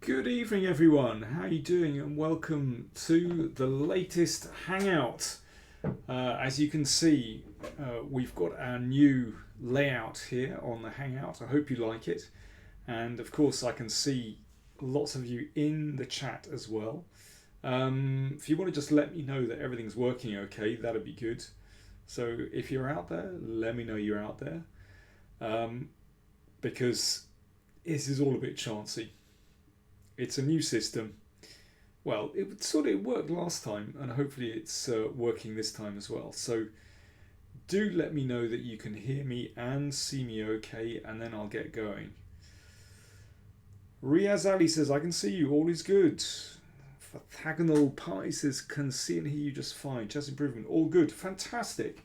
Good evening, everyone. How are you doing? And welcome to the latest Hangout. As you can see, we've got our new layout here on the Hangout. I hope you like it. And of course, I can see lots of you in the chat as well. If you want to just let me know that everything's working okay, that'd be good. So if you're out there, let me know you're out there. Because this is all a bit chancy. It's a new system. Well, it worked last time, and hopefully it's working this time as well. So do let me know that you can hear me and see me okay, and then I'll get going. Riaz Ali says, I can see you, all is good. Fathagonal Pie says, can see and hear you just fine. Chess improvement, all good. Fantastic.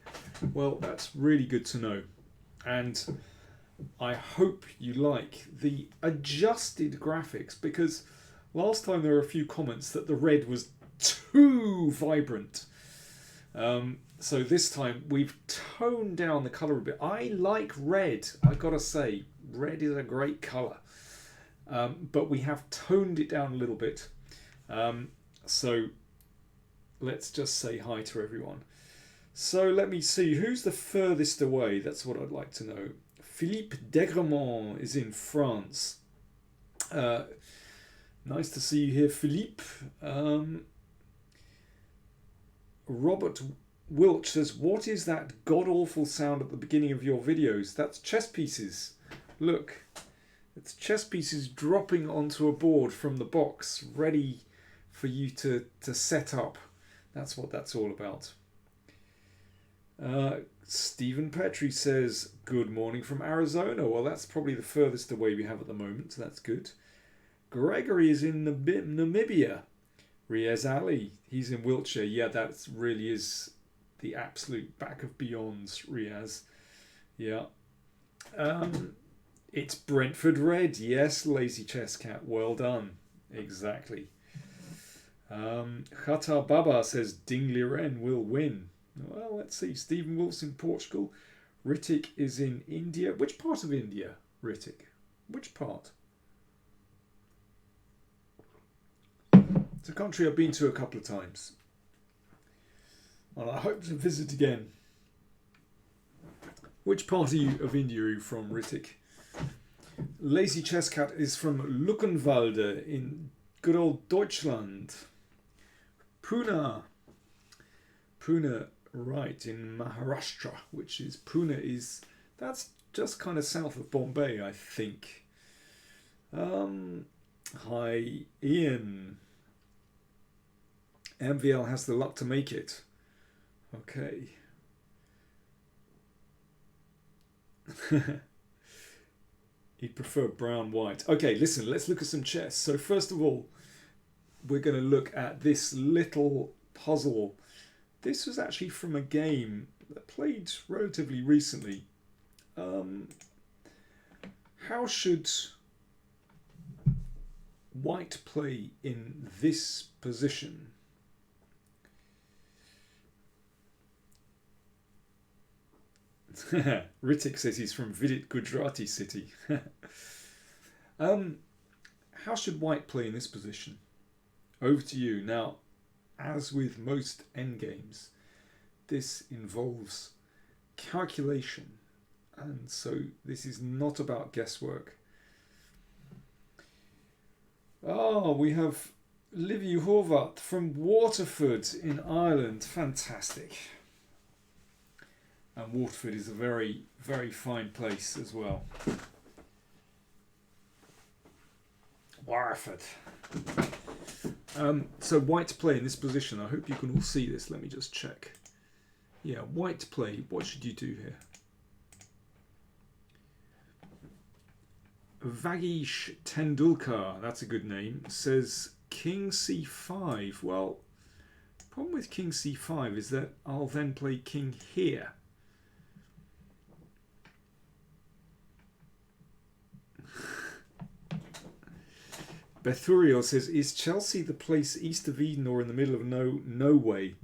Well, that's really good to know. And I hope you like the adjusted graphics, because last time there were a few comments that the red was too vibrant. So this time we've toned down the colour a bit. I like red, I've got to say. Red is a great colour. But we have toned it down a little bit. So let's just say hi to everyone. So let me see, who's the furthest away? That's what I'd like to know. Philippe Degremont is in France. Nice to see you here, Philippe. Robert Wilch says, what is that god-awful sound at the beginning of your videos? That's chess pieces. Look, it's chess pieces dropping onto a board from the box, ready for you to set up. That's what that's all about. Stephen Petrie says, good morning from Arizona. Well, that's probably the furthest away we have at the moment, so that's good. Gregory is in Namibia. Riaz Ali, he's in Wiltshire. Yeah, that really is the absolute back of beyonds, Riaz. Yeah. It's Brentford Red. Yes, Lazy Chess Cat. Well done. Exactly. Khatar Baba says, Ding Liren will win. Well, let's see. Stephen Wolf's in Portugal. Ritik is in India. Which part of India, Ritik? Which part? It's a country I've been to a couple of times. And I hope to visit again. Which part of India are you from, Ritik? Lazy Chess Cat is from Luckenwalde in good old Deutschland. Pune, right, in Maharashtra, which is that's just kind of south of Bombay, I think. Hi, Ian. MVL has the luck to make it. Okay. He'd prefer brown-white. Okay, listen, let's look at some chess. So first of all, we're going to look at this little puzzle. This was actually from a game that played relatively recently. How should white play in this position? Ritik says he's from Vidit, Gujarati city. How should white play in this position? Over to you. Now, as with most endgames, this involves calculation, and so this is not about guesswork. We have Livy Horvath from Waterford in Ireland. Fantastic. And Waterford is a very, very fine place as well. Waterford. So white to play in this position. I hope you can all see this. Let me just check. Yeah, white to play. What should you do here? Vagish Tendulkar, that's a good name, says King C5. Well, the problem with King C5 is that I'll then play King here. Bethuriel says, is Chelsea the place east of Eden or in the middle of Norway?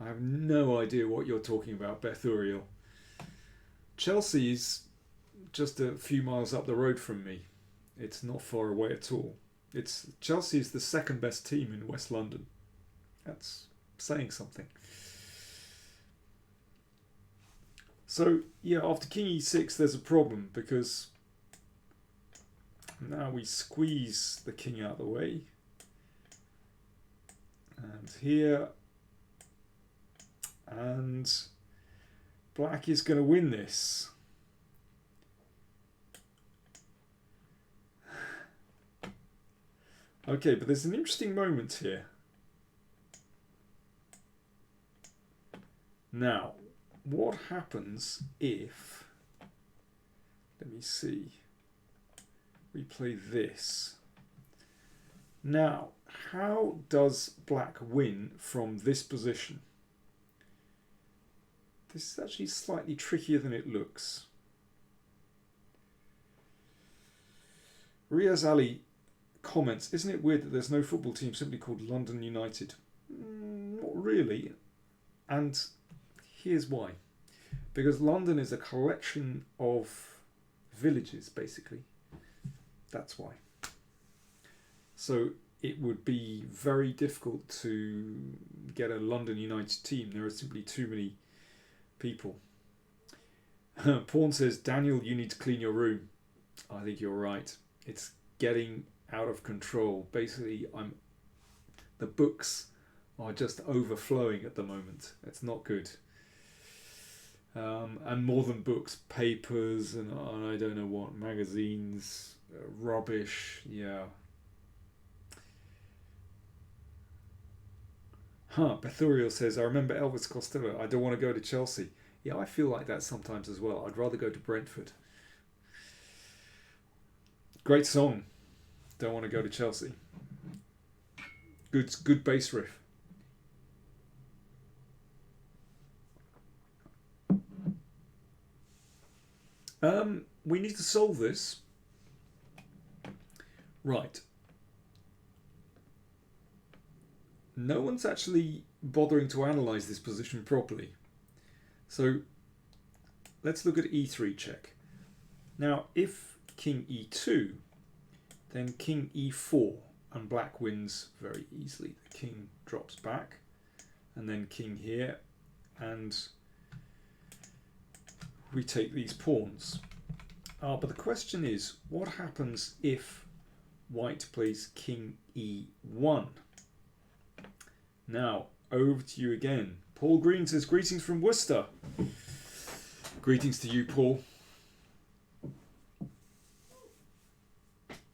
I have no idea what you're talking about, Bethuriel. Chelsea is just a few miles up the road from me. It's not far away at all. Chelsea is the second best team in West London. That's saying something. So yeah, after king e6 there's a problem because now we squeeze the king out of the way. And here, and black is going to win this. Okay, but there's an interesting moment here. Now, what happens if, let me see, we play this? Now, how does black win from this position? This is actually slightly trickier than it looks. Riaz Ali comments, isn't it weird that there's no football team simply called London United? Not really. And here's why. Because London is a collection of villages, basically. That's why. So it would be very difficult to get a London United team. There are simply too many people. Pawn says, Daniel, you need to clean your room. I think you're right. It's getting out of control. Basically, the books are just overflowing at the moment. It's not good. And more than books, papers and I don't know what, magazines, rubbish, yeah. Bethuriel says, I remember Elvis Costello, I don't want to go to Chelsea. Yeah, I feel like that sometimes as well. I'd rather go to Brentford. Great song. Don't want to go to Chelsea. Good bass riff. We need to solve this. Right. No one's actually bothering to analyze this position properly. So let's look at e3 check. Now, if king e2, then king e4, and black wins very easily. The king drops back, and then king here, and we take these pawns. But the question is, what happens if white plays king e1? Now, over to you again. Paul Green says, greetings from Worcester. Greetings to you, Paul.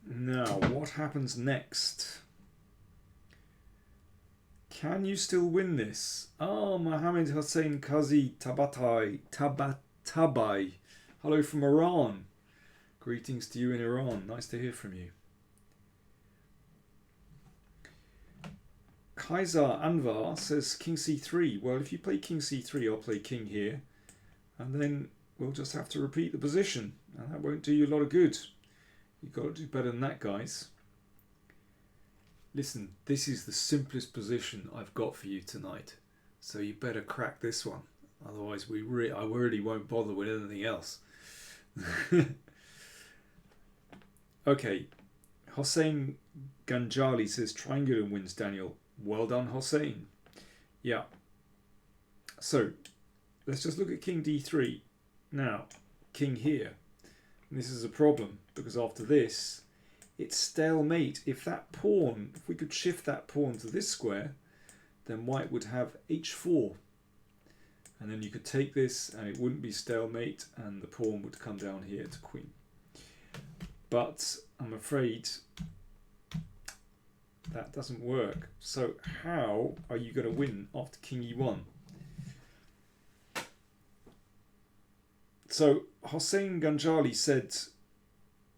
Now, what happens next? Can you still win this? Mohammed Hussein Kazi Tabatai. Hello from Iran. Greetings to you in Iran. Nice to hear from you. Kaiser Anvar says king c3. Well, if you play king c3, I'll play king here. And then we'll just have to repeat the position. And that won't do you a lot of good. You've got to do better than that, guys. Listen, this is the simplest position I've got for you tonight. So you better crack this one. Otherwise, I really won't bother with anything else. Okay. Hossein Ganjali says triangular wins, Daniel. Well done, Hossein. Yeah. So, let's just look at king d3. Now, king here. And this is a problem, because after this, it's stalemate. If we could shift that pawn to this square, then white would have h4. And then you could take this, and it wouldn't be stalemate, and the pawn would come down here to queen. But I'm afraid that doesn't work. So how are you going to win after king e1? So Hossein Ganjali said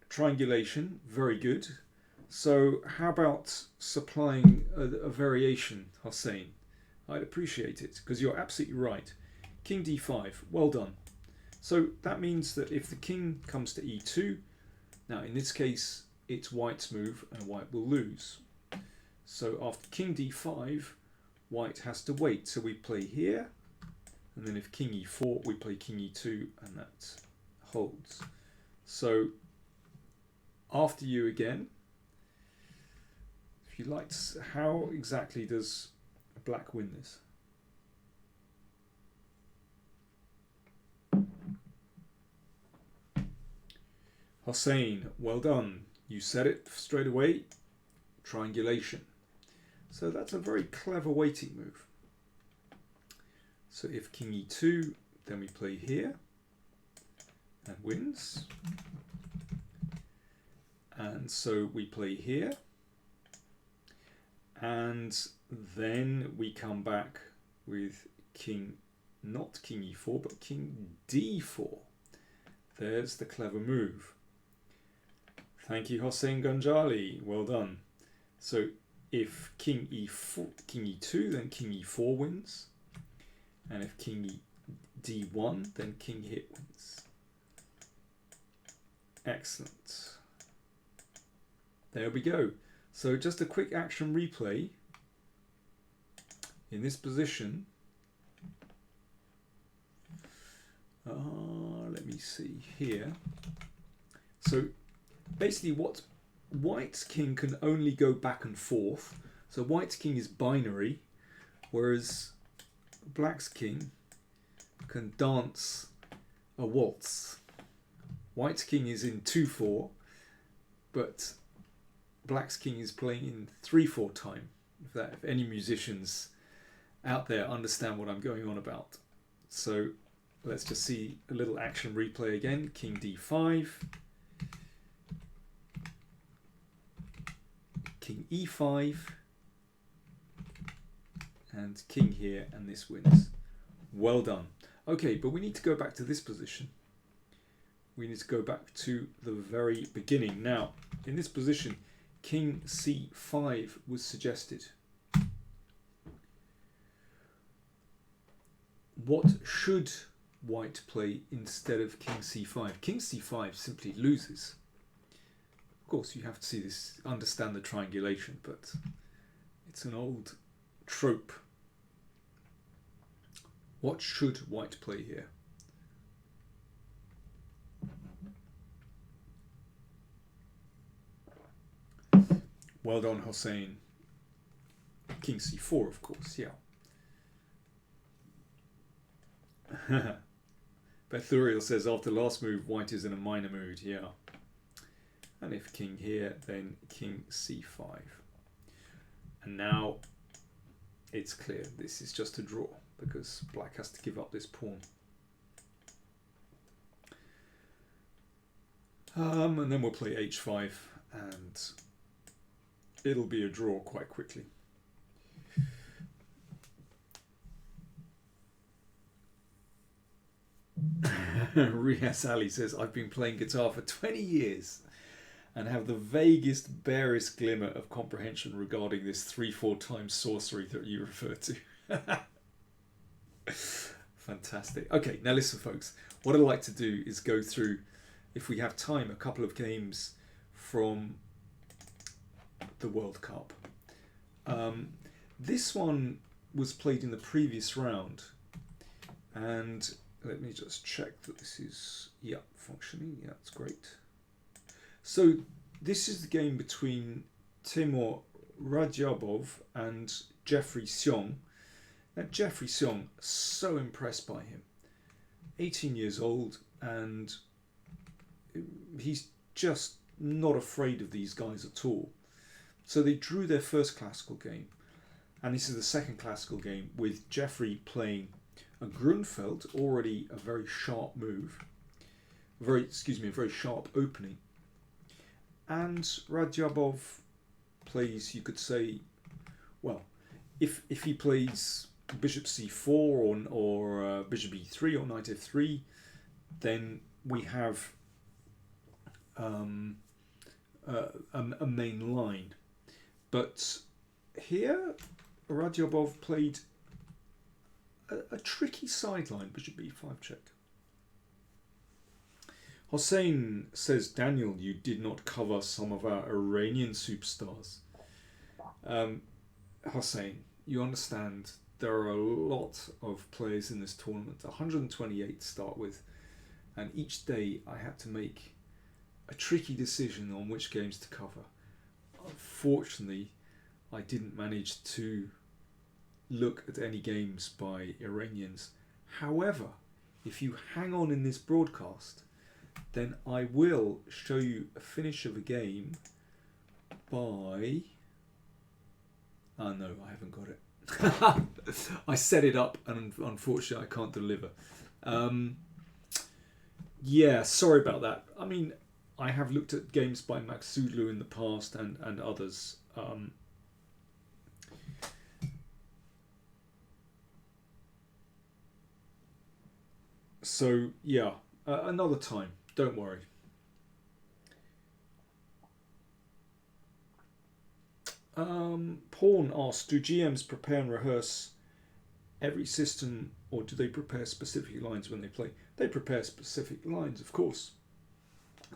triangulation, very good. So how about supplying a variation, Hossein? I'd appreciate it, because you're absolutely right. King d5, well done. So that means that if the king comes to e2, now in this case it's white's move and white will lose. So after king d5, white has to wait. So we play here, and then if king e4, we play king e2, and that holds. So after you again. If you liked, how exactly does black win this? Hossein, well done. You said it straight away. Triangulation. So that's a very clever waiting move. So if king e2, then we play here and wins. And so we play here. And then we come back with king, not king e4, but king d4. There's the clever move. Thank you, Hossein Ganjali. Well done. So if king e4, king e2, then king e4 wins. And if king d1, then king hit wins. Excellent. There we go. So just a quick action replay. In this position, let me see here. So basically what white's king can only go back and forth. So white's king is binary, whereas black's king can dance a waltz. White's king is in 2/4, but black's king is playing in 3/4 time. If any musicians out there understand what I'm going on about. So let's just see a little action replay again. King d5, king e5, and king here, and this wins. Well done. Okay, but we need to go back to this position. We need to go back to the very beginning. Now, in this position, king c5 was suggested. What should white play instead of king c5? King c5 simply loses. Of course, you have to see this, understand the triangulation, but it's an old trope. What should white play here? Well done, Hossein. King c4, of course, yeah. Bethuriel says after last move, white is in a minor mood, yeah. And if king here, then king c5. And now it's clear this is just a draw because black has to give up this pawn. And then we'll play h5 and it'll be a draw quite quickly. Riaz Ali says, I've been playing guitar for 20 years and have the vaguest, barest glimmer of comprehension regarding this 3/4 times sorcery that you refer to. Fantastic. Okay, now listen, folks. What I'd like to do is go through, if we have time, a couple of games from the World Cup. This one was played in the previous round, and let me just check that this is, yeah, functioning. Yeah, that's great. So this is the game between Timur Radjabov and Jeffrey Seong. Now Jeffrey Seong, so impressed by him. 18 years old, and he's just not afraid of these guys at all. So they drew their first classical game, and this is the second classical game with Jeffrey playing a Grunfeld, already a very sharp move, a very sharp opening, and Radjabov plays, you could say, well, if he plays bishop c4 or bishop e3 or knight f3, then we have a main line. But here Radjabov played a tricky sideline, bishop b5 check. Hossein says, Daniel, you did not cover some of our Iranian superstars. Hossein, you understand there are a lot of players in this tournament, 128 to start with, and each day I had to make a tricky decision on which games to cover. Unfortunately, I didn't manage to look at any games by Iranians. However, if you hang on in this broadcast, then I will show you a finish of a game by... Oh no, I haven't got it. I set it up and unfortunately I can't deliver. Yeah, sorry about that. I mean, I have looked at games by Maksudlu in the past and others. So yeah, another time. Don't worry. Pawn asks, do GMs prepare and rehearse every system, or do they prepare specific lines when they play? They prepare specific lines, of course.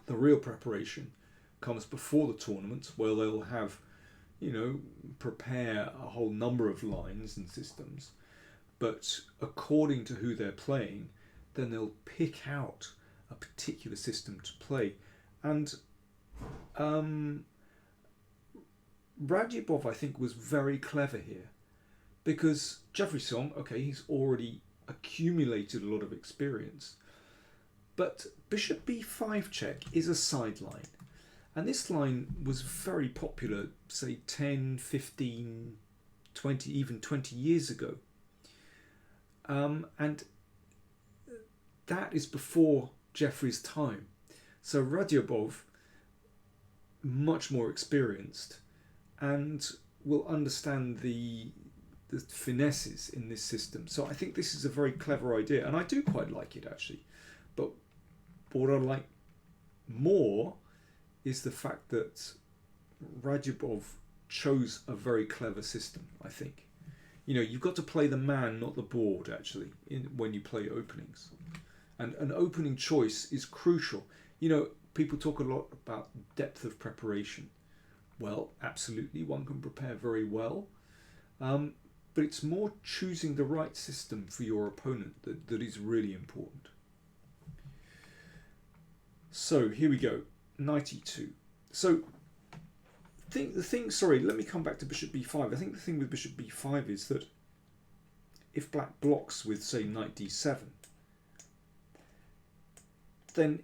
The real preparation comes before the tournament, where they'll have, prepare a whole number of lines and systems. But according to who they're playing, then they'll pick out a particular system to play. And Radjibov, I think, was very clever here, because Jeffrey Song, okay, he's already accumulated a lot of experience, but bishop b5 check is a sideline, and this line was very popular, say 10, 15, 20, even 20 years ago, and that is before Jeffrey's time. So Radjibov, much more experienced, and will understand the finesses in this system. So I think this is a very clever idea, and I do quite like it actually. But what I like more is the fact that Radjibov chose a very clever system, I think. You've got to play the man, not the board, actually, when you play openings. And an opening choice is crucial. People talk a lot about depth of preparation. Well, absolutely, one can prepare very well. But it's more choosing the right system for your opponent that is really important. So here we go, knight e2. So sorry, let me come back to bishop b5. I think the thing with bishop b5 is that if black blocks with, say, knight d7, then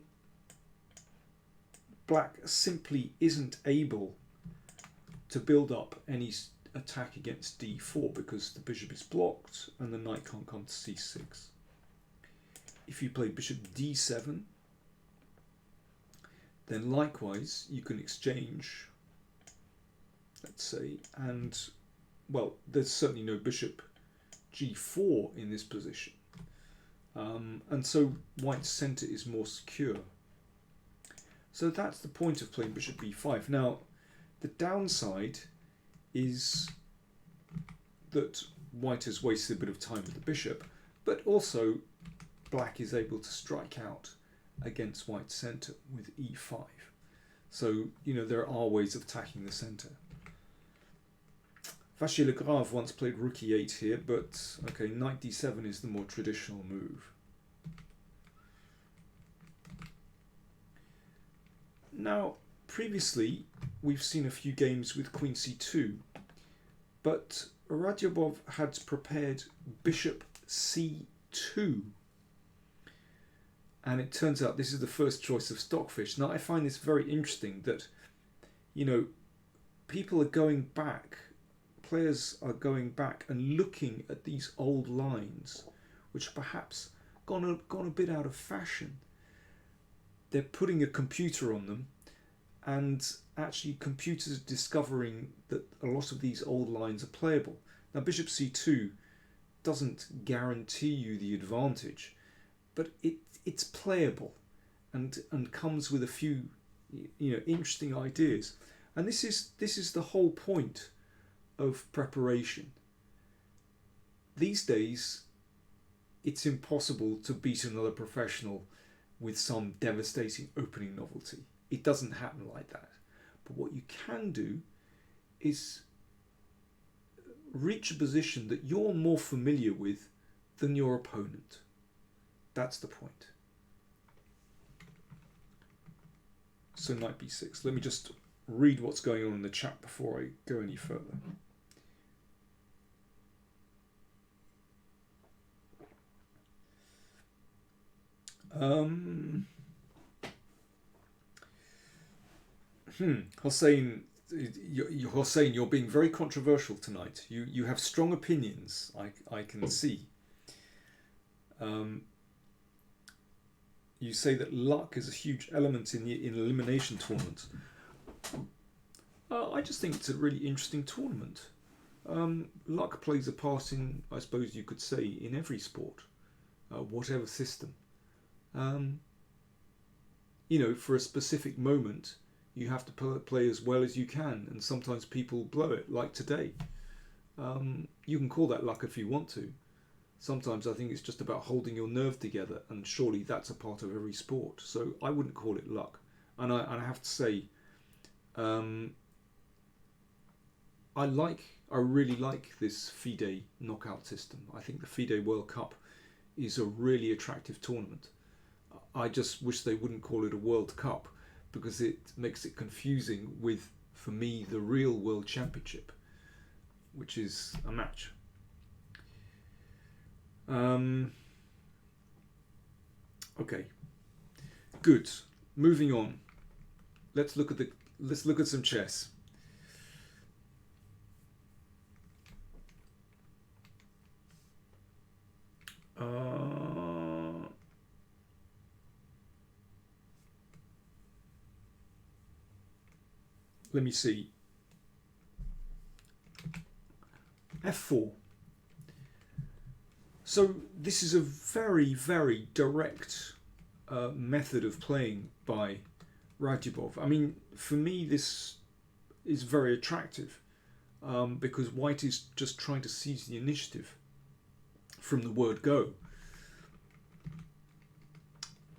black simply isn't able to build up any attack against d4 because the bishop is blocked and the knight can't come to c6. If you play bishop d7, then likewise you can exchange, let's say, and, well, there's certainly no bishop g4 in this position, and so white's centre is more secure. So that's the point of playing bishop b5. Now, the downside is that white has wasted a bit of time with the bishop, but also black is able to strike out against white's centre with e5. So, there are ways of attacking the centre. Vachier Legrave once played rook e8 here, but okay, knight d7 is the more traditional move. Now, previously, we've seen a few games with queen c2, but Radjibov had prepared bishop c2, and it turns out this is the first choice of Stockfish. Now, I find this very interesting that, people are going back, players are going back and looking at these old lines, which perhaps gone a bit out of fashion. They're putting a computer on them, and actually computers are discovering that a lot of these old lines are playable. Now, bishop c2 doesn't guarantee you the advantage, but it's playable and comes with a few interesting ideas. And this is the whole point of preparation. These days, it's impossible to beat another professional with some devastating opening novelty. It doesn't happen like that. But what you can do is reach a position that you're more familiar with than your opponent. That's the point. So knight b6. Let me just read what's going on in the chat before I go any further. Hossein, Hossein, you're being very controversial tonight. You have strong opinions, I can see. You say that luck is a huge element in elimination tournaments. I just think it's a really interesting tournament. Luck plays a part in, I suppose you could say, in every sport, whatever system. You know, for a specific moment, you have to play as well as you can, and sometimes people blow it, like today. You can call that luck if you want to. Sometimes I think it's just about holding your nerve together, and surely that's a part of every sport. So I wouldn't call it luck. And I have to say, I really like this FIDE knockout system. I think the FIDE World Cup is a really attractive tournament. I just wish they wouldn't call it a World Cup, because it makes it confusing with, for me, the real World Championship, which is a match. Okay, good. Moving on. Let's look at some chess. Let me see. F4. So this is a very, very direct method of playing by Radjabov. I mean, for me, this is very attractive because White is just trying to seize the initiative from the word go.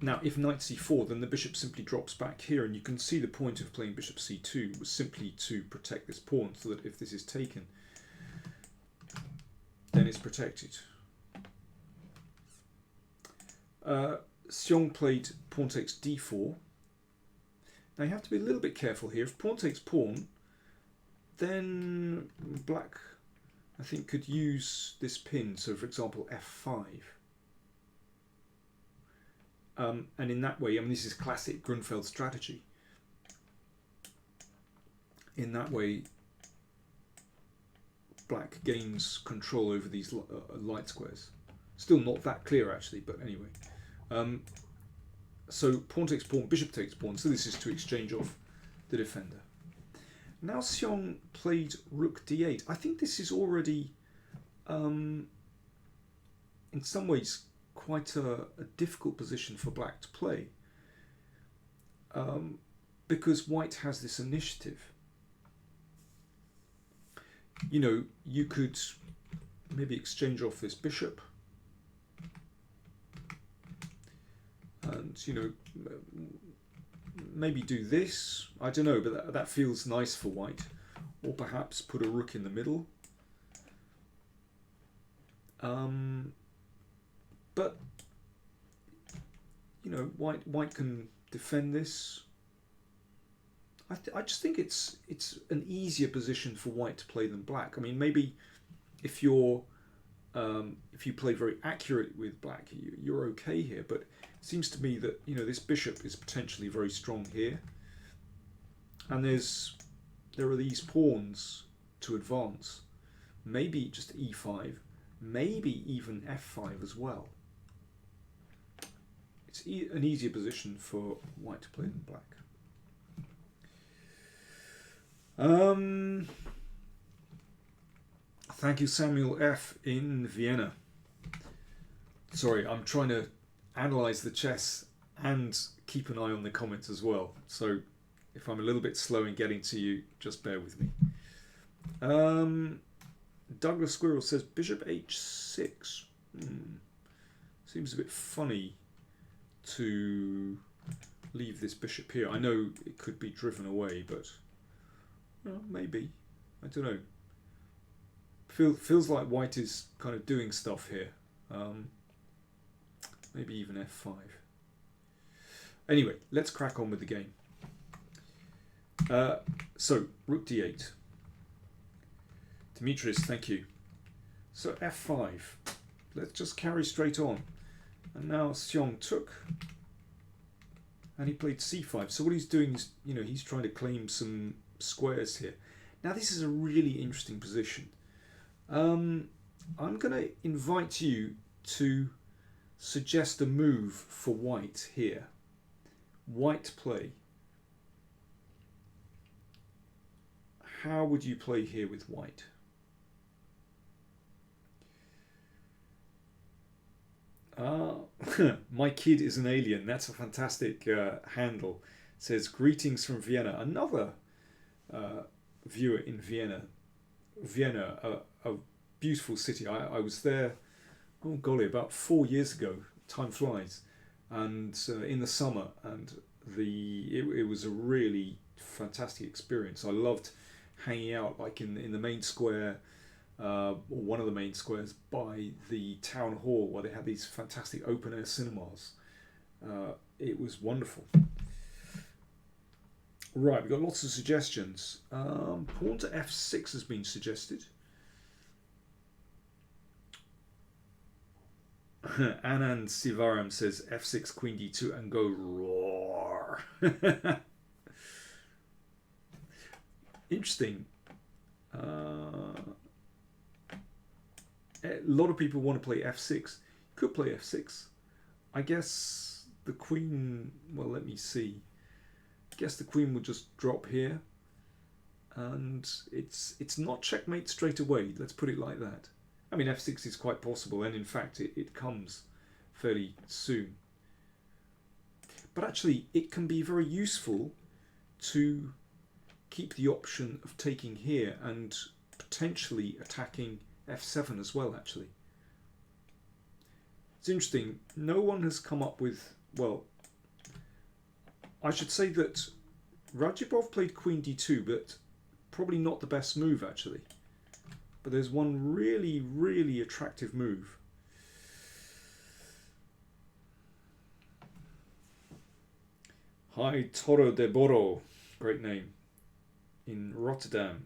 Now, if knight c4, then the bishop simply drops back here, and you can see the point of playing bishop c2 was simply to protect this pawn, so that if this is taken, then it's protected. Xiong played pawn takes d4. Now you have to be a little bit careful here. If pawn takes pawn, then black, I think, could use this pin. So, for example, f5. And in that way, I mean, this is classic Grunfeld strategy. In that way, black gains control over these light squares. Still not that clear, actually, but anyway. So pawn takes pawn, bishop takes pawn. So this is to exchange off the defender. Now Xiong played rook d8. I think this is already, in some ways, quite a difficult position for black to play, because white has this initiative. You know, you could maybe exchange off this bishop, and, you know, maybe do this. I don't know, but that feels nice for white. Or perhaps put a rook in the middle. But, you know, white can defend this. I just think it's an easier position for white to play than black. I mean, maybe if you play very accurately with black, you're okay here. But it seems to me that, you know, this bishop is potentially very strong here, and there are these pawns to advance. Maybe just e5, maybe even f5 as well. It's an easier position for white to play than black. Thank you, Samuel F. in Vienna. Sorry, I'm trying to analyze the chess and keep an eye on the comments as well. So if I'm a little bit slow in getting to you, just bear with me. Douglas Squirrel says bishop h6. Seems a bit funny to leave this bishop here. I know it could be driven away, but well, maybe. I don't know. Feels like white is kind of doing stuff here. Maybe even f5. Anyway, let's crack on with the game. So rook d8. Demetrius, thank you. So f5. Let's just carry straight on. And now Xiong took, and he played c5. So what he's doing is, he's trying to claim some squares here. Now this is a really interesting position. I'm going to invite you to suggest a move for white here. White play. How would you play here with white? My kid is an alien. That's a fantastic handle. It says, greetings from Vienna. Another viewer in Vienna. Vienna, a beautiful city. I was there, oh golly, about 4 years ago. Time flies. And in the summer. And it was a really fantastic experience. I loved hanging out like in the main square. Or one of the main squares by the town hall where they had these fantastic open air cinemas. It was wonderful. Right, we've got lots of suggestions. Pawn to f6 has been suggested. Anand Sivaram says f6 queen d2 and go roar. Interesting. A lot of people want to play f6. Could play f6. I guess the queen, well, let me see. I guess the queen will just drop here. And it's not checkmate straight away. Let's put it like that. I mean, f6 is quite possible, and in fact it comes fairly soon. But actually, it can be very useful to keep the option of taking here and potentially attacking f7 as well, actually. It's interesting. No one has come up with, well, I should say that Rajibov played queen d2, but probably not the best move, actually. But there's one really, really attractive move. Hi, Toro de Boro. Great name. In Rotterdam.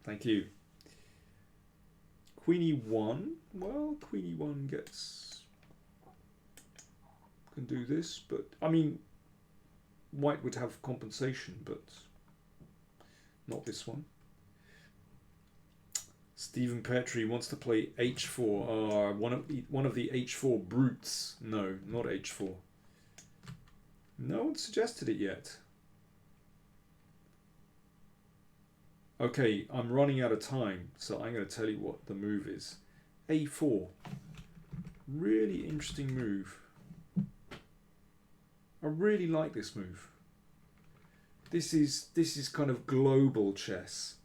Thank you. Queen e1. Well, queen e1 can do this, but I mean, white would have compensation, but not this one. Stephen Petrie wants to play h4. One of the h4 brutes. No, not h4. No one suggested it yet. Okay, I'm running out of time, so I'm going to tell you what the move is. a4. Really interesting move. I really like this move. This is kind of global chess.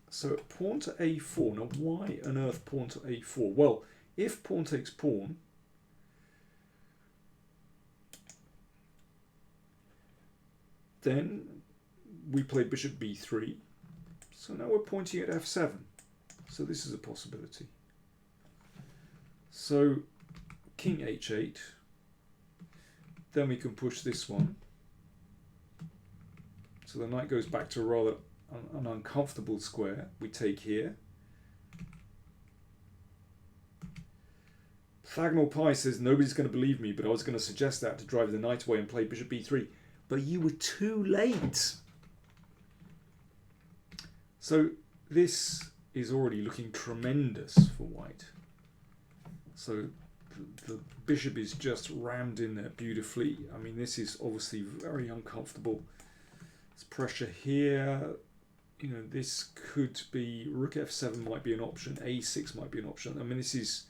So pawn to a4. Now why on earth pawn to a4? Well, if pawn takes pawn, then we play bishop b3. So now we're pointing at f7. So this is a possibility. So king h8. Then we can push this one. So the knight goes back to rather an uncomfortable square. We take here. Thagnall Pie says, nobody's going to believe me, but I was going to suggest that to drive the knight away and play bishop b3. But you were too late. So this is already looking tremendous for white. So the bishop is just rammed in there beautifully. I mean, this is obviously very uncomfortable. There's pressure here. You know, this could be rook f7 might be an option. a6 might be an option. I mean, this is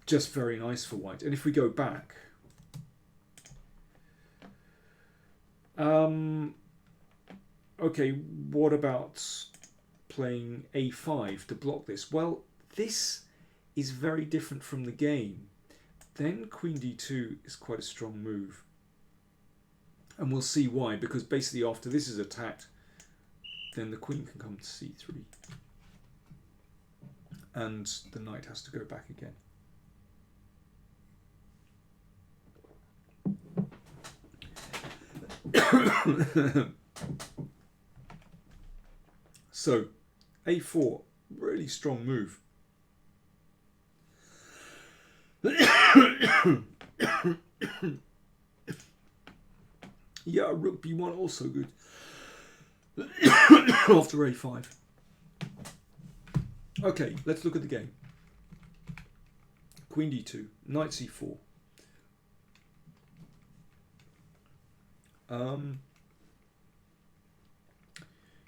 just very nice for white. And if we go back, okay, what about playing a5 to block this? Well, this is very different from the game. Then queen d2 is quite a strong move. And we'll see why, because basically after this is attacked, then the queen can come to c3. And the knight has to go back again. So, a4, really strong move. Yeah, rook b1 also good. After a5. Okay, let's look at the game. Queen d2, knight c4.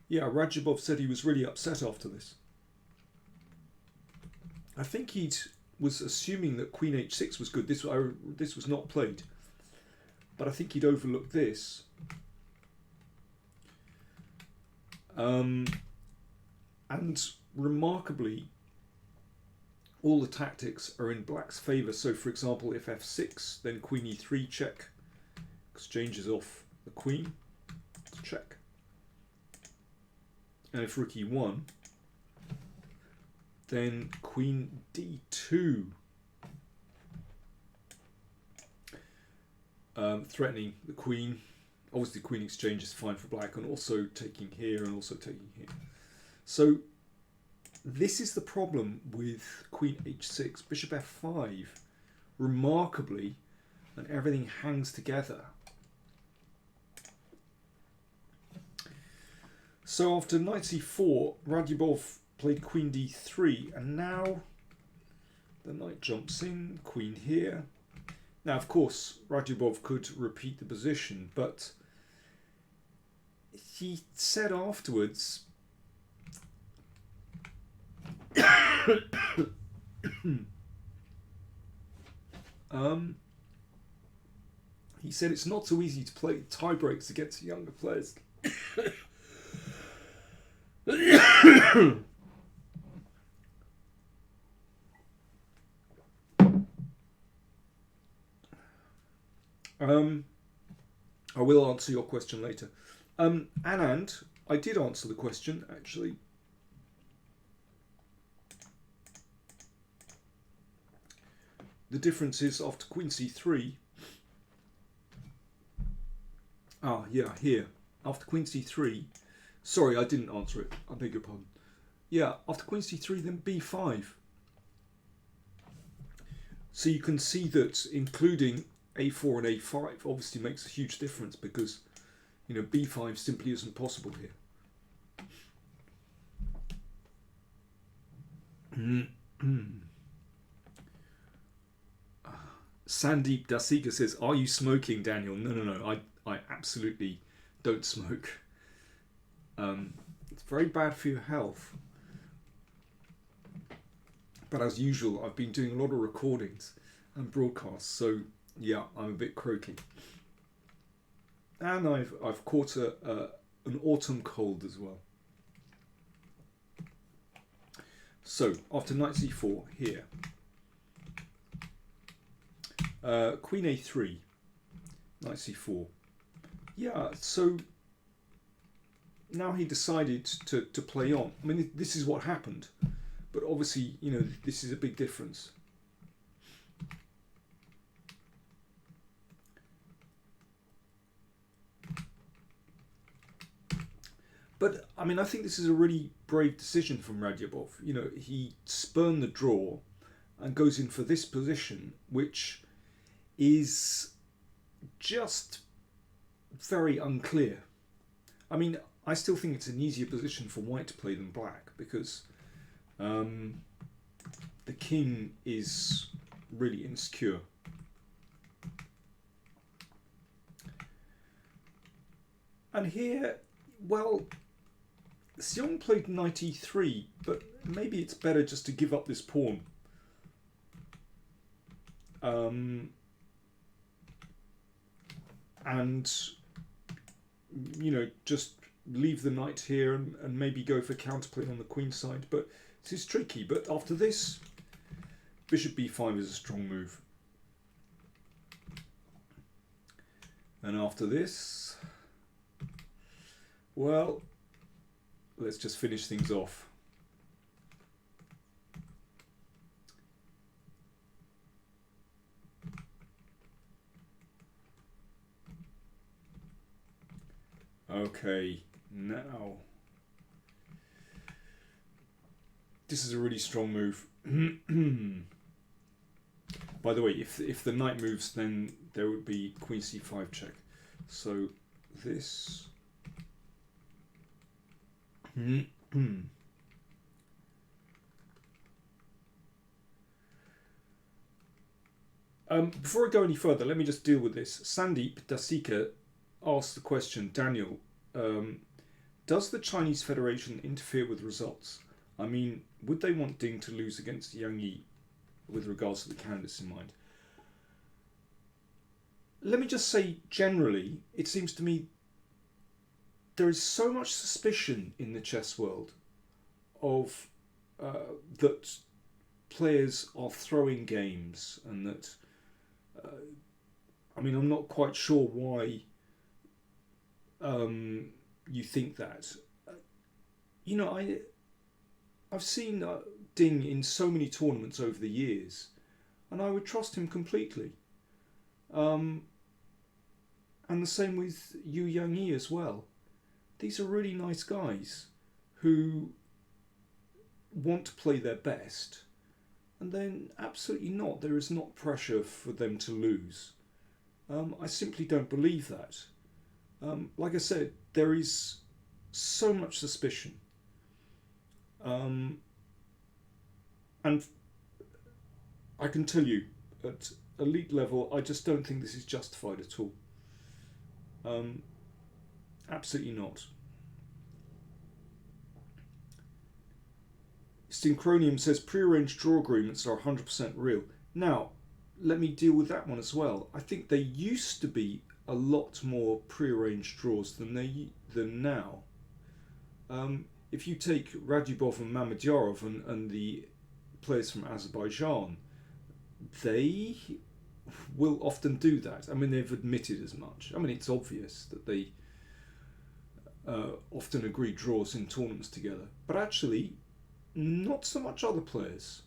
Yeah, Rajabov said he was really upset after this. I think he was assuming that Queen h6 was good. This was not played, but I think he'd overlooked this. And remarkably, all the tactics are in black's favour. So, for example, if f6, then Queen e3 check, exchanges off the queen, check. And if rook e1, then Queen d2, threatening the queen. Obviously, queen exchange is fine for black, and also taking here and also taking here. So this is the problem with Queen h6, Bishop f5. Remarkably, and everything hangs together. So after knight c4, Radubov played Queen d3, and now the knight jumps in, Queen here. Now, of course, Radubov could repeat the position, but he said afterwards he said it's not so easy to play tie breaks against younger players. I will answer your question later. Anand, I did answer the question, actually. The difference is after Queen c3. Ah, yeah, here. After Queen c3. Sorry, I didn't answer it. I beg your pardon. Yeah, after Queen c3, then b5. So you can see that including a4 and a5 obviously makes a huge difference, because, you know, b5 simply isn't possible here. Sandeep Dasika says, "Are you smoking, Daniel?" No. I absolutely don't smoke. It's very bad for your health. But as usual, I've been doing a lot of recordings and broadcasts, so yeah, I'm a bit croaky. And I've caught an autumn cold as well. So after knight c4 here, Queen a3, knight c4. Yeah, so now he decided to play on. I mean, this is what happened, but obviously, you know, this is a big difference. But, I mean, I think this is a really brave decision from Radubov. You know, he spurned the draw and goes in for this position, which is just very unclear. I mean, I still think it's an easier position for white to play than black, because the king is really insecure. And here, well, Sion played knight e3, but maybe it's better just to give up this pawn. And, you know, just leave the knight here and maybe go for counterplay on the queen side. But this is tricky. But after this, bishop b5 is a strong move. And after this, well, let's just finish things off. Okay, now this is a really strong move. By the way, if the knight moves, then there would be queen c5 check. So this. Before I go any further, let me just deal with this. Sandeep Dasika asked the question, Daniel, does the Chinese Federation interfere with results? I mean, would they want Ding to lose against Yang Yi with regards to the candidates in mind? Let me just say, generally, it seems to me there is so much suspicion in the chess world of that players are throwing games, and that I mean, I'm not quite sure why you think that. You know, I've seen Ding in so many tournaments over the years, and I would trust him completely. And the same with Yu Yang as well. These are really nice guys who want to play their best, and then absolutely not. There is not pressure for them to lose. I simply don't believe that. Like I said, there is so much suspicion. And I can tell you, at elite level, I just don't think this is justified at all. Absolutely not. Synchronium says prearranged draw agreements are 100% real. Now, let me deal with that one as well. I think there used to be a lot more prearranged draws than now. If you take Radubov and Mamedyarov and the players from Azerbaijan, they will often do that. I mean, they've admitted as much. I mean, it's obvious that they often agree draws in tournaments together. But actually, not so much other players.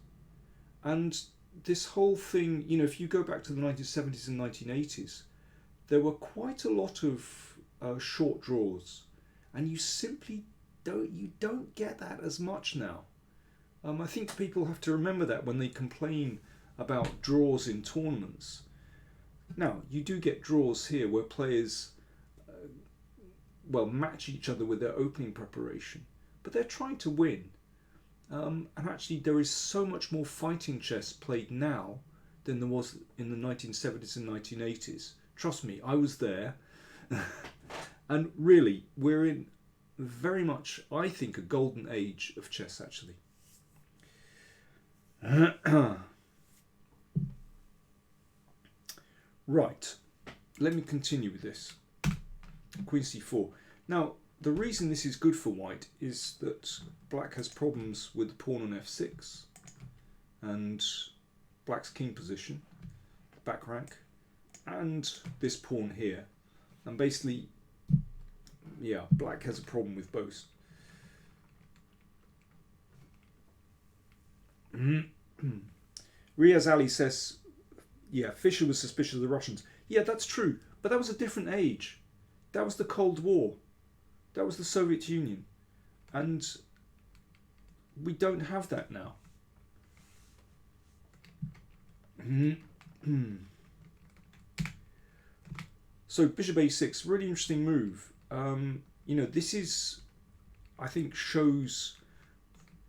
And this whole thing, you know, if you go back to the 1970s and 1980s, there were quite a lot of short draws, and you simply don't get that as much now. I think people have to remember that when they complain about draws in tournaments. Now, you do get draws here where players match each other with their opening preparation, but they're trying to win. And actually, there is so much more fighting chess played now than there was in the 1970s and 1980s. Trust me, I was there. And really, we're in very much, I think, a golden age of chess, actually. Right, let me continue with this. Queen c4. Now, the reason this is good for white is that black has problems with the pawn on f6 and black's king position, back rank, and this pawn here. And basically, yeah, black has a problem with both. Riaz Ali says, yeah, Fischer was suspicious of the Russians. Yeah, that's true, but that was a different age. That was the Cold War. That was the Soviet Union. And we don't have that now. So bishop a6, really interesting move. You know, this is, I think, shows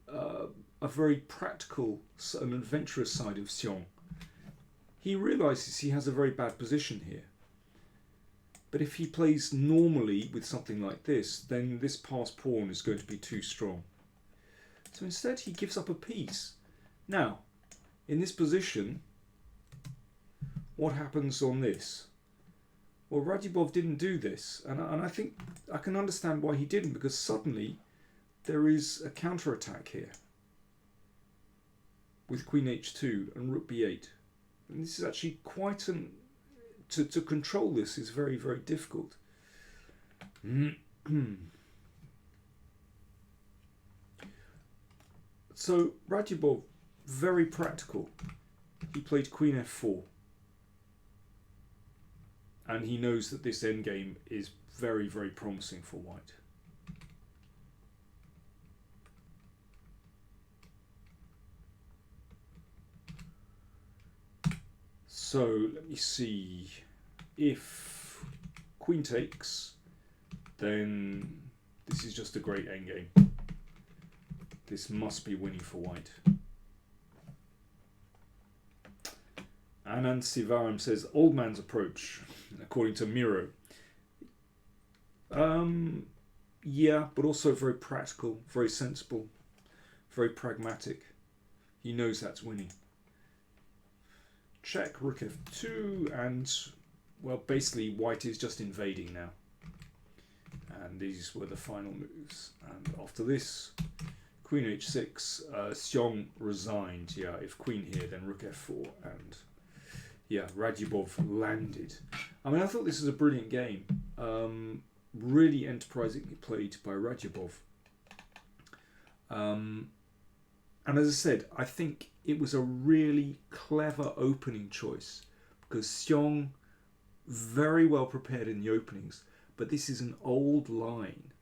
a very practical and adventurous side of Xiong. He realizes he has a very bad position here. But if he plays normally with something like this, then this passed pawn is going to be too strong. So instead he gives up a piece. Now, in this position, what happens on this? Well, Radubov didn't do this, and I think I can understand why he didn't, because suddenly there is a counterattack here with Queen h2 and Rook b8. And this is actually quite an... To control this is very, very difficult. So Radubov, very practical. He played Queen f4. and he knows that this endgame is very, very promising for white. So let me see. If queen takes, then this is just a great endgame. This must be winning for white. Anand Sivaram says, old man's approach, according to Miro. Yeah, but also very practical, very sensible, very pragmatic. He knows that's winning. Check, rook f2, and, well, basically white is just invading now. And these were the final moves. And after this, queen h6, Xiong resigned. Yeah, if queen here, then rook f4, and yeah, Radjibov landed. I mean, I thought this was a brilliant game. Really enterprisingly played by Radjibov. And as I said, I think it was a really clever opening choice because Xiong very well prepared in the openings, but this is an old line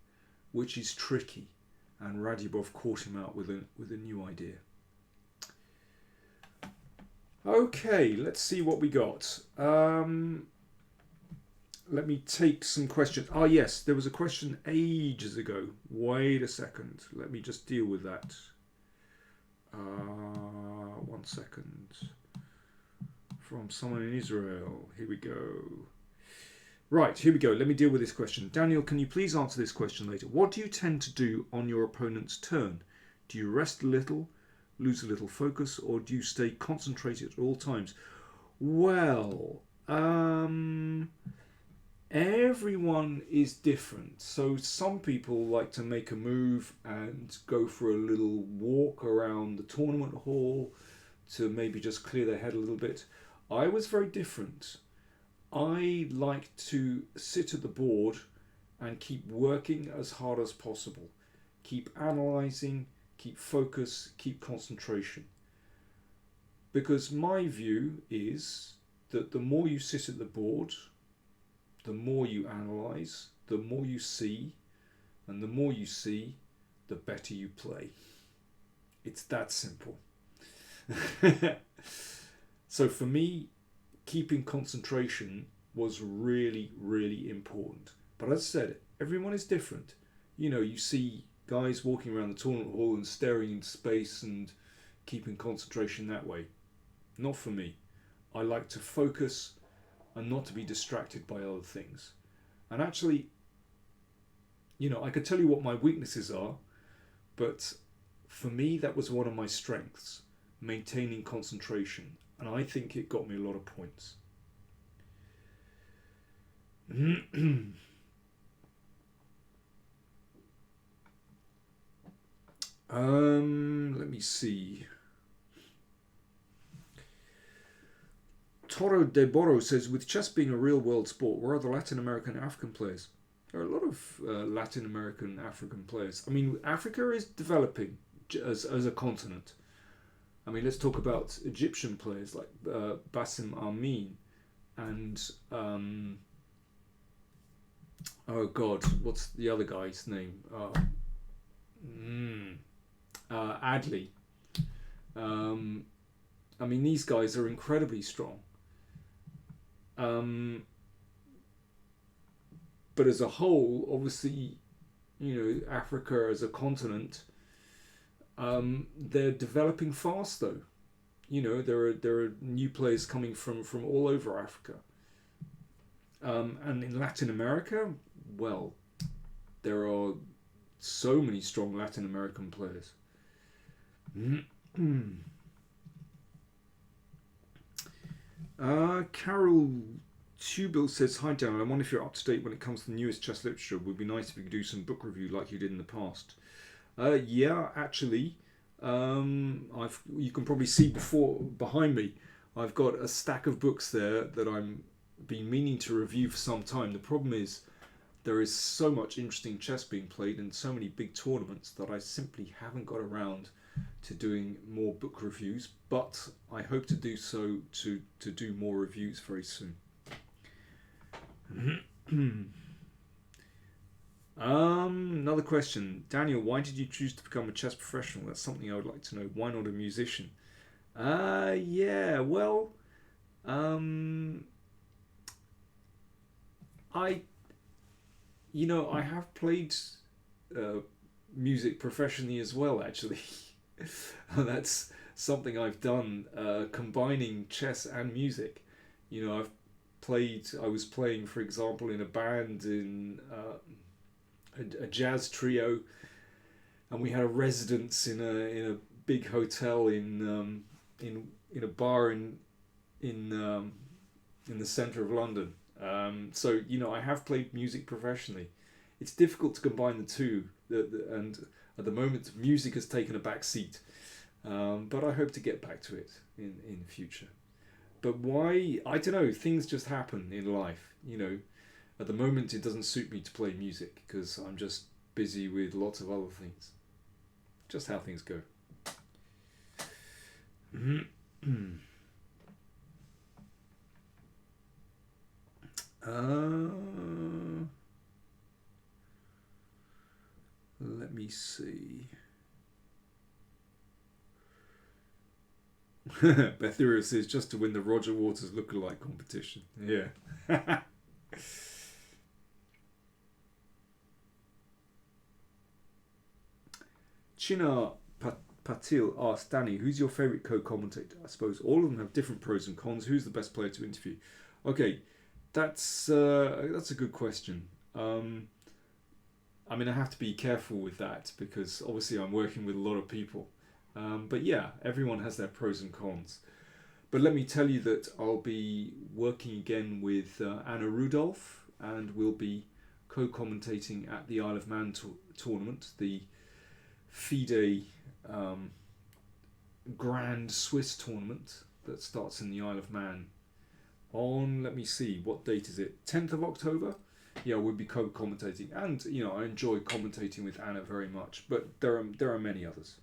which is tricky, and Radjibov caught him out with a new idea. Okay, let's see what we got. Let me take some questions. Ah, yes, there was a question ages ago. Wait a second. Let me just deal with that. 1 second. From someone in Israel. Here we go. Right, here we go. Let me deal with this question. Daniel, can you please answer this question later? What do you tend to do on your opponent's turn? Do you rest a little, lose a little focus, or do you stay concentrated at all times? Well, everyone is different. So some people like to make a move and go for a little walk around the tournament hall to maybe just clear their head a little bit. I was very different. I like to sit at the board and keep working as hard as possible. Keep analysing, keep focus, keep concentration. Because my view is that the more you sit at the board, the more you analyse, the more you see, and the more you see, the better you play. It's that simple. So for me, keeping concentration was really, really important. But as I said, everyone is different. You know, you see guys walking around the tournament hall and staring into space and keeping concentration that way. Not for me. I like to focus and not to be distracted by other things. And actually, you know, I could tell you what my weaknesses are, but for me, that was one of my strengths, maintaining concentration. And I think it got me a lot of points. Let me see. Toro de Boro says, with chess being a real world sport, where are the Latin American and African players? There are a lot of Latin American African players. I mean, Africa is developing as a continent. I mean, let's talk about Egyptian players like Bassem Amin and oh God, what's the other guy's name? Adley. I mean, these guys are incredibly strong. But as a whole, obviously, you know, Africa as a continent, they're developing fast though. You know, there are new players coming from all over Africa. And in Latin America, well, there are so many strong Latin American players. Carol Tubil says, hi Dan, I wonder if you're up to date when it comes to the newest chess literature. It would be nice if you could do some book review like you did in the past. Yeah, actually, you can probably see behind me, I've got a stack of books there that I'm been meaning to review for some time. The problem is there is so much interesting chess being played and so many big tournaments that I simply haven't got around to doing more book reviews, but I hope to do so to do more reviews very soon. Another question. Daniel, why did you choose to become a chess professional? That's something I would like to know. Why not a musician? Yeah, well, um, I, I have played uh, music professionally as well, actually. That's something I've done, combining chess and music. I was playing, for example, in a band in a jazz trio, and we had a residence in a big hotel in a bar in the centre of London. So I have played music professionally. It's difficult to combine the two, and at the moment, music has taken a back seat. But I hope to get back to it in future. But why? I don't know. Things just happen in life. At the moment, it doesn't suit me to play music because I'm just busy with lots of other things. Just how things go. Let me see. Betheria says just to win the Roger Waters lookalike competition. Yeah. Chinar Patil asks, Danny, who's your favourite co-commentator? I suppose all of them have different pros and cons. Who's the best player to interview? Okay, that's a good question. I have to be careful with that because obviously I'm working with a lot of people. But yeah, everyone has their pros and cons. But let me tell you that I'll be working again with Anna Rudolph, and we'll be co-commentating at the Isle of Man tournament, the FIDE Grand Swiss tournament that starts in the Isle of Man on, let me see, what date is it? 10th of October? Yeah, we'll be co-commentating, and I enjoy commentating with Anna very much, but there are many others.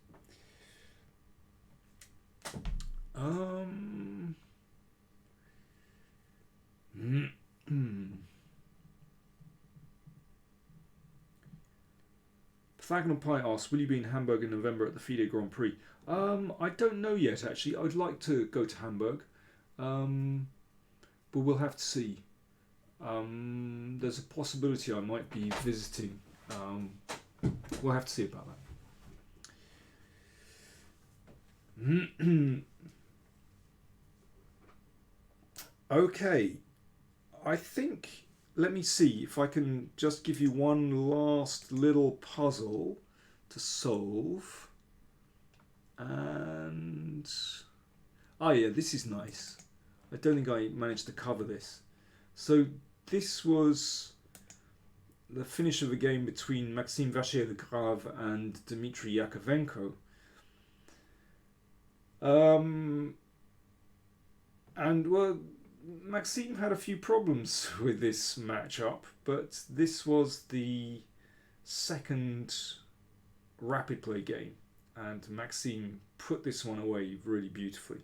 Pythagonal Pie asks, will you be in Hamburg in November at the FIDE Grand Prix? I don't know yet, actually. I'd like to go to Hamburg, but we'll have to see. There's a possibility I might be visiting. We'll have to see about that. Okay, I think, let me see if I can just give you one last little puzzle to solve. And, yeah, this is nice. I don't think I managed to cover this. So this was the finish of a game between Maxime Vachier-Lagrave and Dmitry Yakovenko. And, well, Maxime had a few problems with this matchup, but this was the second rapid play game, and Maxime put this one away really beautifully.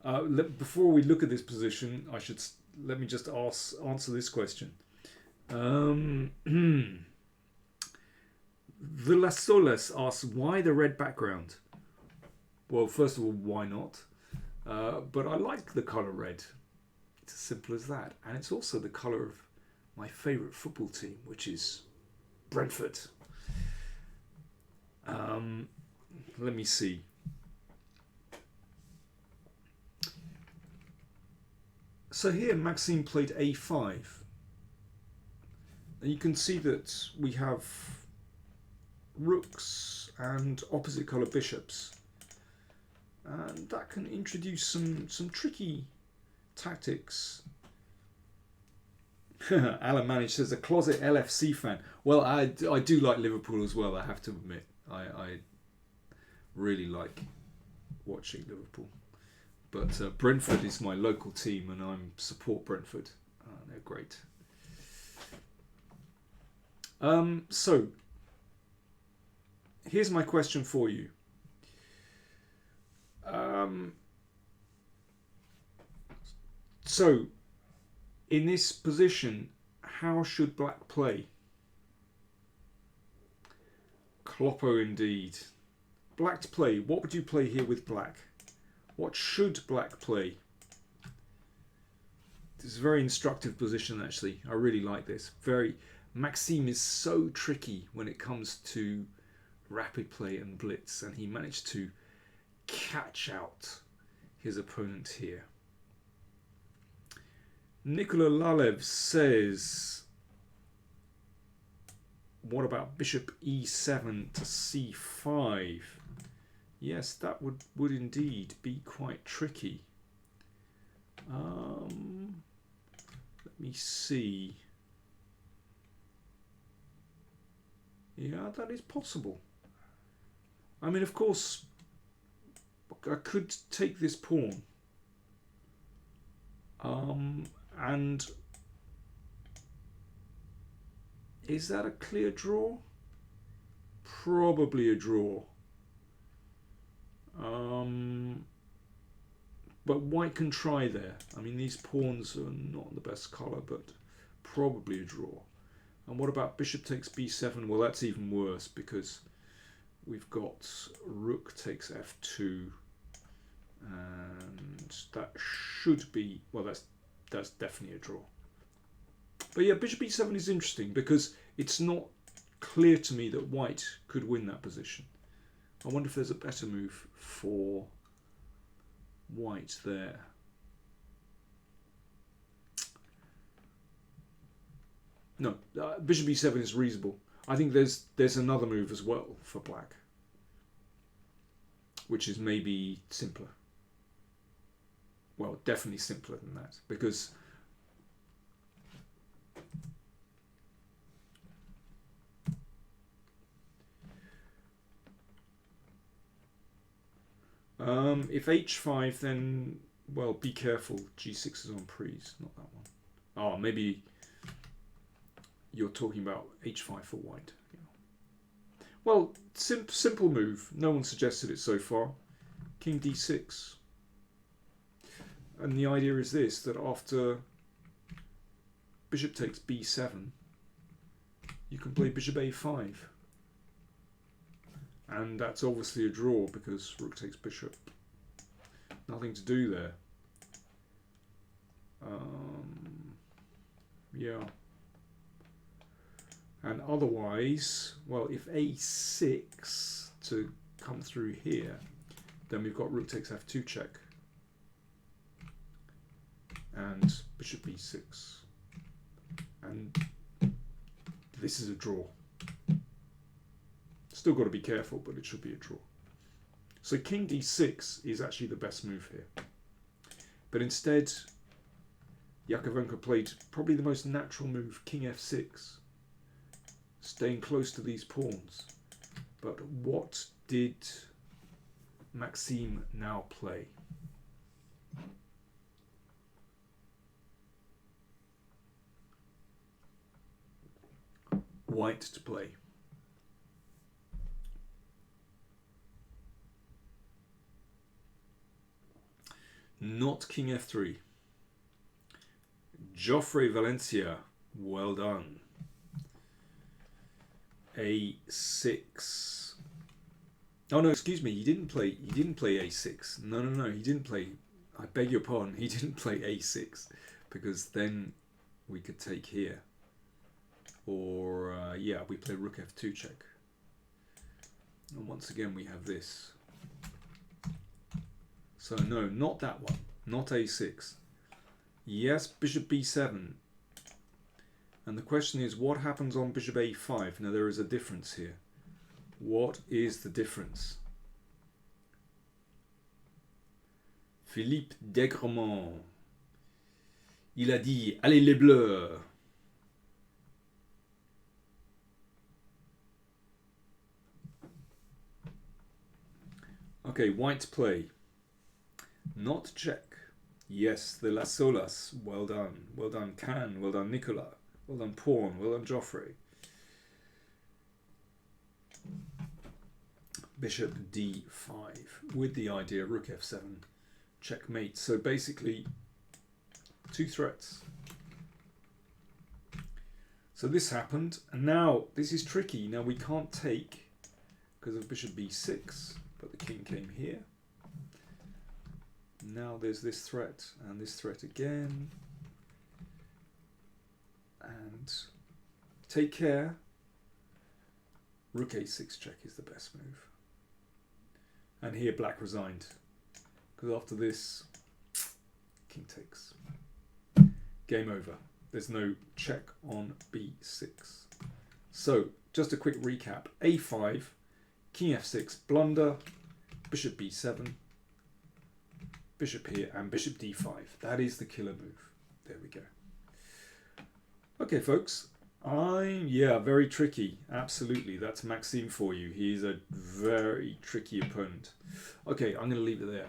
Before we look at this position, let me just answer this question. Villasoles asks, why the red background? Well, first of all, why not? But I like the colour red. It's as simple as that. And it's also the colour of my favourite football team, which is Brentford. Let me see. So here Maxime played a5. And you can see that we have rooks and opposite colour bishops. And that can introduce some tricky tactics. Alan Manage says, a closet LFC fan. Well, I do like Liverpool as well, I have to admit. I really like watching Liverpool. But Brentford is my local team, and I support Brentford. They're great. So, here's my question for you. So, in this position, how should black play? Kloppo indeed. Black to play. What would you play here with black? What should black play? This is a very instructive position, actually. I really like this. Maxime is so tricky when it comes to rapid play and blitz, and he managed to catch out his opponent here. Nikola Lalev says, what about bishop e7 to c5? Yes, that would indeed be quite tricky. Let me see. Yeah, that is possible. I mean, of course, I could take this pawn. And is that a clear draw? Probably a draw. But white can try there. I mean, these pawns are not the best colour, but probably a draw. And what about bishop takes b7? Well, that's even worse because we've got rook takes f2, and that should be, well, that's definitely a draw. But yeah, bishop e7 is interesting because it's not clear to me that white could win that position. I wonder if there's a better move for white there. No, bishop e7 is reasonable. I think there's another move as well for black, which is maybe simpler. Well, definitely simpler than that, because if h5, then, well, be careful. g6 is on prise, not that one. Oh, maybe you're talking about h5 for white. Yeah. Well, simple move. No one suggested it so far. King d6. And the idea is this, that after bishop takes b7, you can play bishop a5. And that's obviously a draw because rook takes bishop. Nothing to do there. Yeah. And otherwise, well, if a6 to come through here, then we've got rook takes f2 check. And bishop b6. And this is a draw. Still got to be careful, but it should be a draw. So king d6 is actually the best move here. But instead, Yakovenko played probably the most natural move, king f6, staying close to these pawns. But what did Maxime now play? White to play. Not king f3. Geoffrey Valencia, well done. a6. Oh no, excuse me. He didn't play a6. No. He didn't play. I beg your pardon. He didn't play a6 because then we could take here. Or yeah, we play rook f2 check. And once again we have this. So no, not that one. Not a6. Yes, bishop b7. And the question is, what happens on bishop a5? Now there is a difference here. What is the difference? Philippe Degremont. Il a dit, allez les bleus. Okay, white to play. Not check. Yes, the Las Solas. Well done. Well done, Can. Well done, Nicola. Well done, Pawn. Well done, Geoffrey. Bishop d5 with the idea rook f7 checkmate. So basically, two threats. So this happened, and now this is tricky. Now we can't take because of bishop b6, but the king came here. Now there's this threat and this threat again. And take care. Rook a6 check is the best move. And here black resigned. Because after this, king takes. Game over. There's no check on b6. So, just a quick recap. a5, king f6, blunder, bishop b7, bishop here, and bishop d5. That is the killer move. There we go. Okay, folks. Yeah, very tricky. Absolutely. That's Maxime for you. He's a very tricky opponent. Okay, I'm going to leave it there.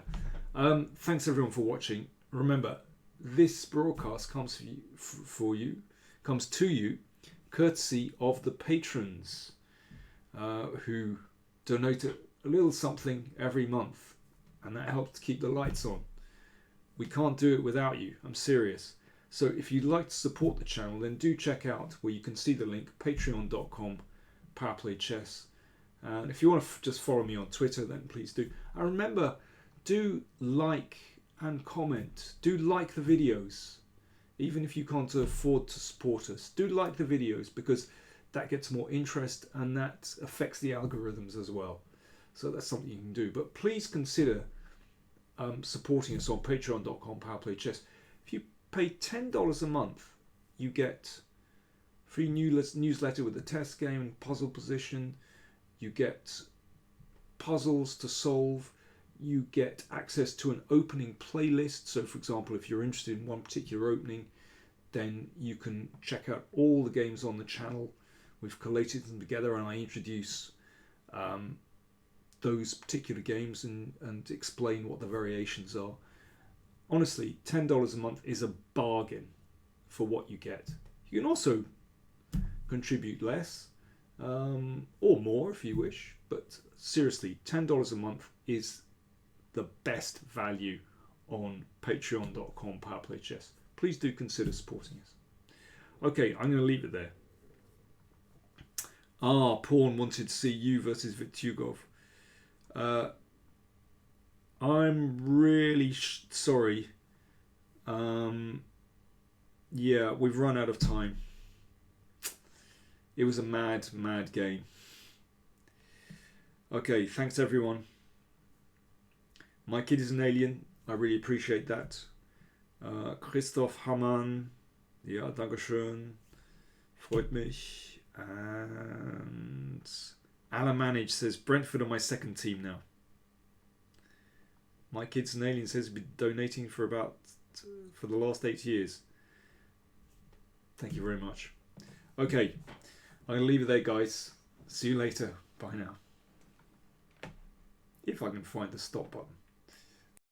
Thanks everyone for watching. Remember, this broadcast comes comes to you courtesy of the patrons who donate a little something every month, and that helps keep the lights on. We can't do it without you. I'm serious. So if you'd like to support the channel, then do check out where you can see the link, patreon.com, PowerPlayChess. And if you want to just follow me on Twitter, then please do. And remember, do like and comment. Do like the videos. Even if you can't afford to support us, do like the videos, because that gets more interest and that affects the algorithms as well. So that's something you can do. But please consider supporting us on patreon.com, PowerPlayChess. If you pay $10 a month, you get free newsletter with the test game and puzzle position. You get puzzles to solve. You get access to an opening playlist. So, for example, if you're interested in one particular opening, then you can check out all the games on the channel. We've collated them together, and I introduce those particular games and explain what the variations are. Honestly, $10 a month is a bargain for what you get. You can also contribute less or more if you wish, but seriously, $10 a month is the best value on patreon.com, PowerPlayChess. Please do consider supporting us. Okay, I'm going to leave it there. Pawn wanted to see you versus Vityugov. I'm really sorry. Yeah, we've run out of time. It was a mad game. Okay, thanks everyone. My kid is an alien. I really appreciate that. Christoph Hamann. Ja, Dankeschön. Freut mich. And Alan Manage says, Brentford are my second team now. My kid's an alien says he's been donating for the last 8 years. Thank you very much. Okay, I'm going to leave it there, guys. See you later. Bye now. If I can find the stop button.